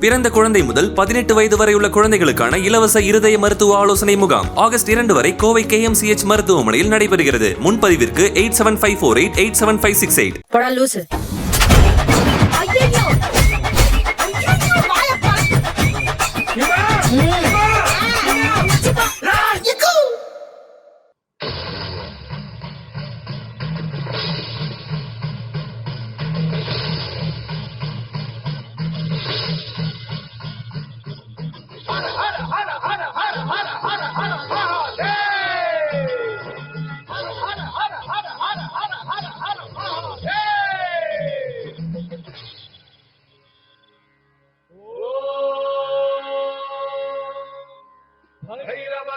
பிறந்த குழந்தை முதல் 18 வயது வரை உள்ள குழந்தைகளுக்கான இலவச இருதய மருத்துவ ஆலோசனை முகாம் ஆகஸ்ட் 2 வரை கோவை KMCH மருத்துவமனையில் நடைபெறுகிறது. முன்பதிவிற்கு 8754887568.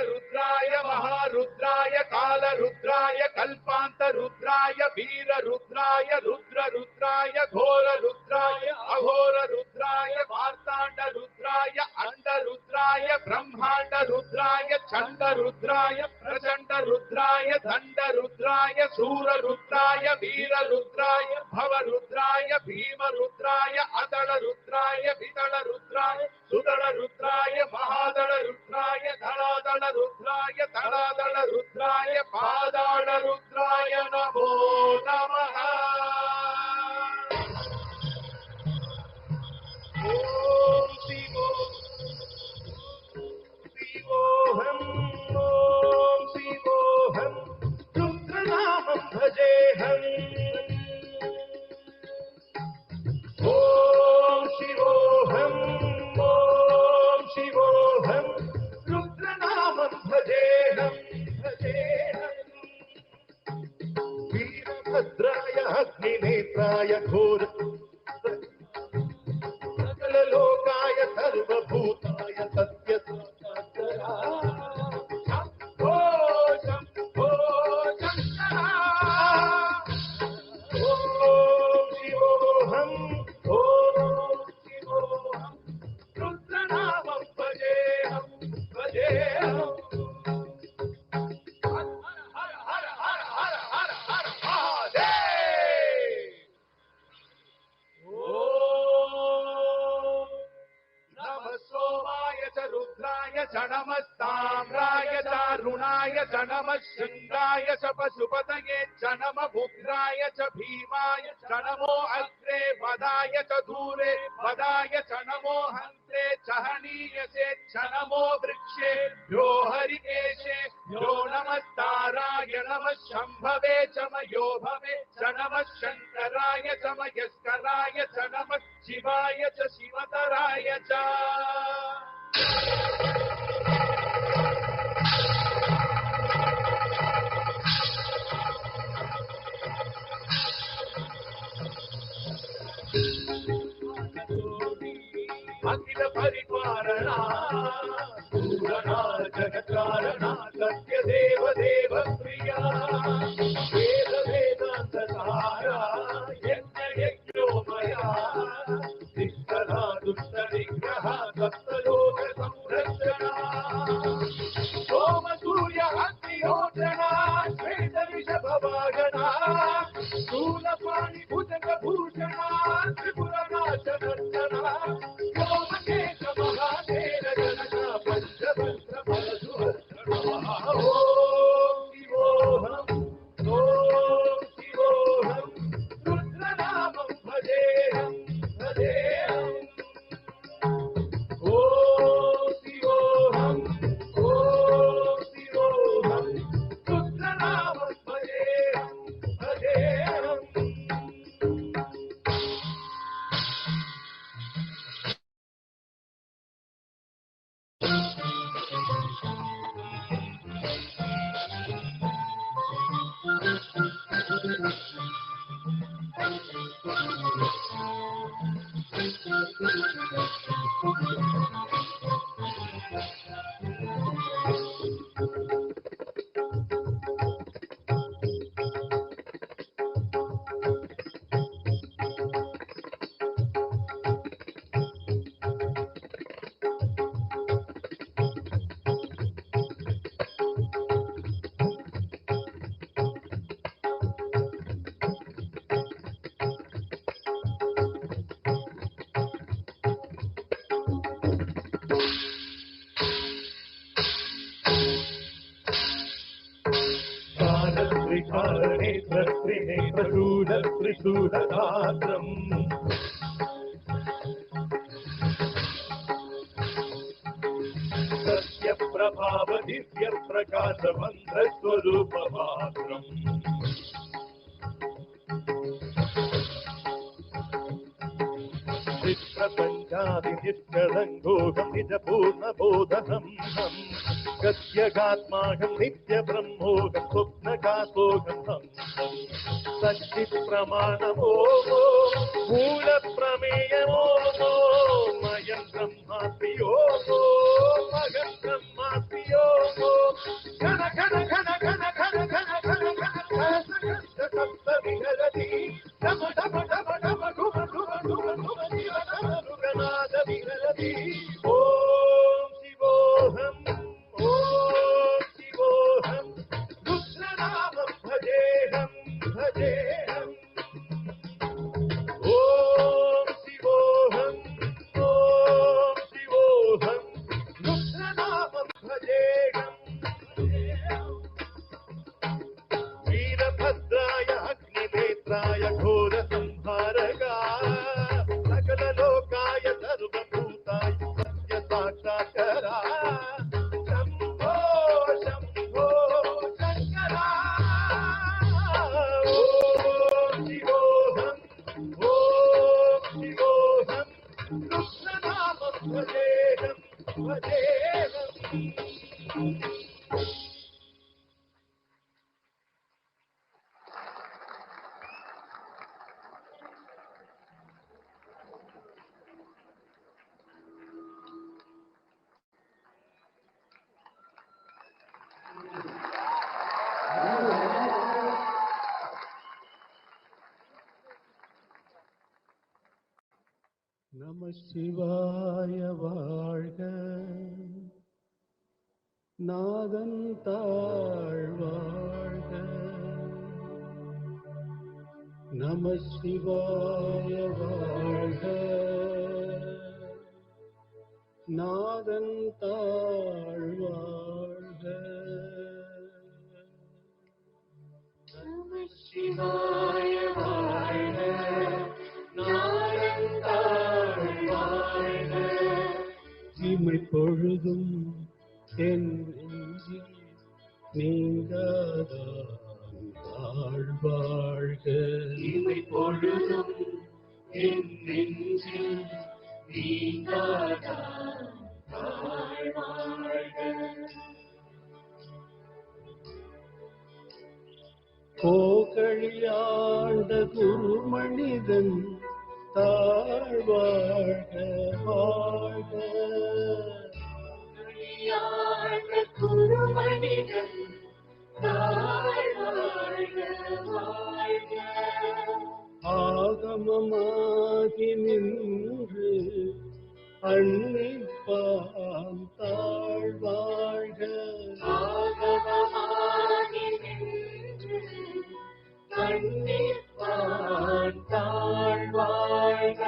रुद्राय महारुद्राय काल रुद्राय कल्पांत रुद्राय वीर रुद्राय रुद्र रुद्राय घोर रुद्राय अघोर रुद्राय मार्तांड रुद्राय अंड रुद्राय ब्रह्मांड रुद्राय चंड रुद्राय प्रचंड रुद्राय दंड रुद्राय सूर रुद्राय वीर रुद्राय भव रुद्राय भीम रुद्राय अदल रुद्राय विदल रुद्राय सुदल रुद्राय महादल रुद्राय धरादल रुद्राय तलादल रुद्राय पादाल रुद्राय नमो नमः. ओम शिवोहम ओम शिवोहम रुद्रनामं भजेहम. ओम शिवोहम ओम शिवोहम रुद्रनामं भजेहम भजेहम. वीरभद्राय अग्निनेत्राय घोर सकल लोकाय सर्वभूताय सत्य शंभो शंभो शंकर. ओम शिवोहम ओम शिवोहम रुद्रनामं भजेहम भजेहम. नमस्ताम्राय चारुणाय च नमः शृंगाय च पशुपतये च नमः उग्राय च भीमाय च नमो अग्रे वदाय च दूरे वदाय च नमो हन्त्रे च हनीयसे च नमो वृक्षे यो हरिकेशे यो नमस्ताराय नमः शंभवे च मयो भवे च नमः शंकराय च मयस्कराय च नमः शिवाय च शिवतराय च. अखिल परिपालना पूरणा जगत्कारणा सत्य देव देव प्रिया वेद वेदांत सारा यज्ञ यज्ञोमया निष्कला दुष्ट निग्रह सप्तलोक संरक्षणा सोम सूर्य अग्निहोत्रणा श्वेत वृषभ वाहना स्थूल पाणि भुजंग भूषणा त्रिपुरनाश नर्तना सोमकेश महादेव जनका पंचतंत्र परशुहस्त्रणा. ओम शिवोहम रुद्रनामं भजेहम भजेहम. ओम शिवोहम रुद्रनामं भजेहम भजेहम. त्रिनेत्रशूल त्रिशूलगात्रम् सत्यप्रभाव दिव्यप्रकाशमन्त्रस्वरूपमात्रम् निष्प्रपञ्चादिनिष्कलङ्गोऽहं निजपूर्णबोधहं गद्यगात्माहं नित्यब्रह्मोऽहं स्वप्नकाशोऽहं सच्चित्प्रमाणमो मूलप्रमेयमो मयं ब्रह्मास्मि मगं ब्रह्मास्मि घन घन घन घन घन घन घन घन सप्त विहरति डम डम डम डम डुम डुम डुम डुम जीवनाद विहरति ओम शिवोऽहम् ओम शिवोऽहम् रुद्रनामं भजेऽहम् भजेऽहम् ओम शिवोऽहम् रुद्रनामं भजेऽहम् वीरभद्राय अग्निनेत्राय घोरसंहारका सकललोकाय सर्वभूताय सत्यसाक्षात्करा शम्भो शम्भो शङ्करा ॐ शिवोऽहम् रुद्रनामं भजेऽहम् भजेऽहम् நம சிவாய வாழ்க, நாதன் தாழ் வாழ்க. நம சிவாய வாழ்க, நாதன் தாழ் வாழ்க. நம சிவாய வாழ்க, நாதன் தாழ் வாழ்க. இமை பொழுதும் என் நெஞ்சில் நீங்காதான் தாழ்வாழ்க. இமை பொழுதும் என் நெஞ்சில் நீங்காதான் தாழ்வாழ்க. கோகழியாண்ட குருமனிதன் தாழ்வாழ்க வாழ்க. குருமனிதன் தாழ்வாழ்க வாழ்க. ஆகமமாகி நின்று அன்னிப்பான் தாழ்வாழ்க. ஆகமமாகி நின்று அன்னிப்பான் தாழ்வாழ்க.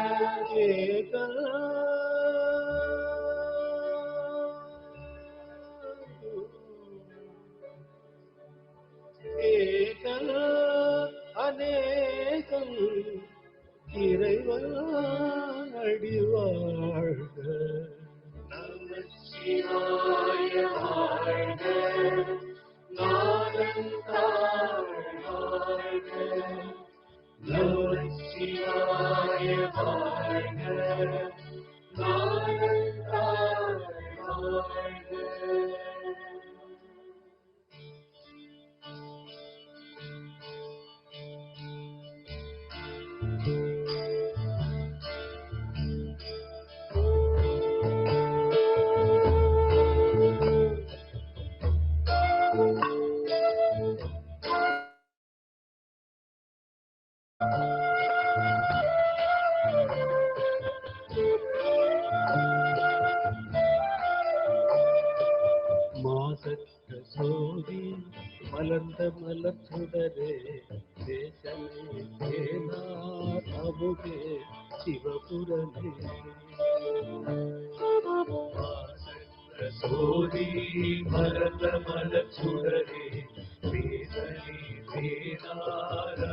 ஏகல் அநேகம் இறைவன் அடிவாழ்க. நம சிவாய வாழ்க, நாதன் தாழ் வாழ்க. நம சிவாய வாழ்க, நாதன் தாழ் வாழ்க. மாசற்ற சோதி மலர்ந்த மலர்ச்சுடரே தேசமே தேனார் அமுதே சிவபுரமே. மாசற்ற சோதி மலர்ந்த மலர்ச்சுடரே தேசமே தேனார்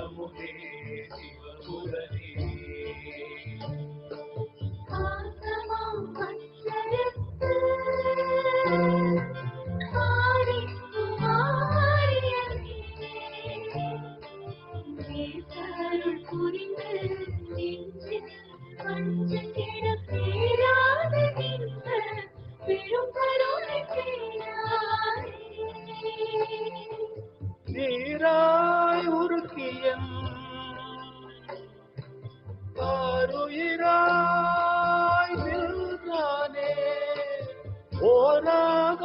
ஓராகார்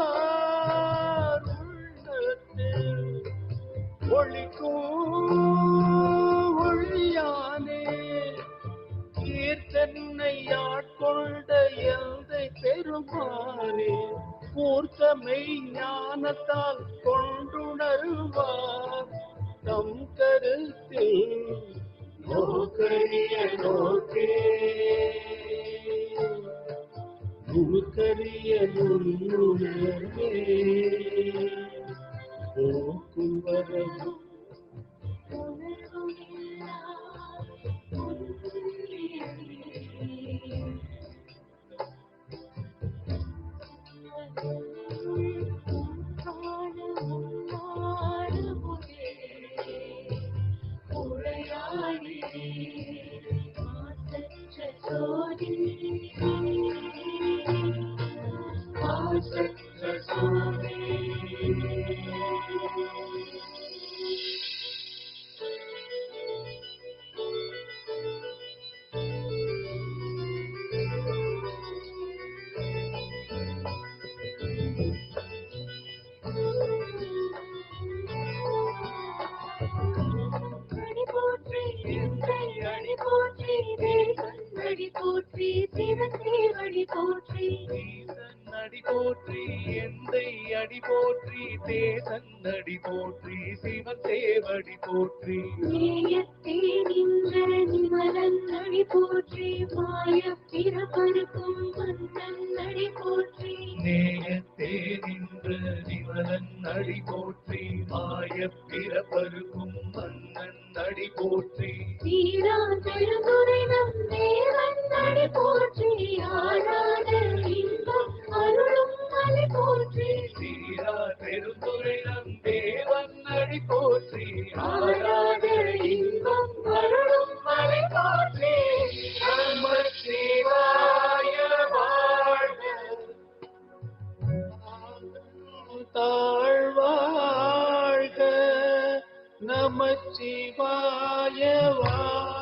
உள்ளத்தில் ஒளிக்கும் ஒளியானே கீர்த்தனை ஆட்கொண்ட எந்தை பெருமானே மூர்த்தமை ஞானத்தால் கொண்டுணர்வார் தம் கருத்தில் நோக்கரிய நோக்கே நுணுக்கரிய நுண்ணுணர்வே போக்கும் வரவும் போற்றி சிவன் தேவடி போற்றி அடி போற்றி எந்தை அடி போற்றி தேசன் அடி போற்றி சிவன் தேவடி போற்றி நேயத்தே நின்ற நிமலன் அடி போற்றி மாய பிறப்பருக்கும் மன்னன் அடி போற்றி நேயத்தே நின்ற நிமலன் அடி போற்றி மாய பிறப்பருக்கும் மன்னன் அடி போற்றி சீரா பெருந்துரை நம் தேவன் அடி போற்றி ஆராத இன்பம் அருளும் மலை போற்றி சீரா பெருந்துரை நம் தேவன் அடி போற்றி ஆராத இன்பம் அருளும் மலை போற்றி நம சிவாய வாழ்க தாழ்வாழ்க நம சிவாய வாழ்க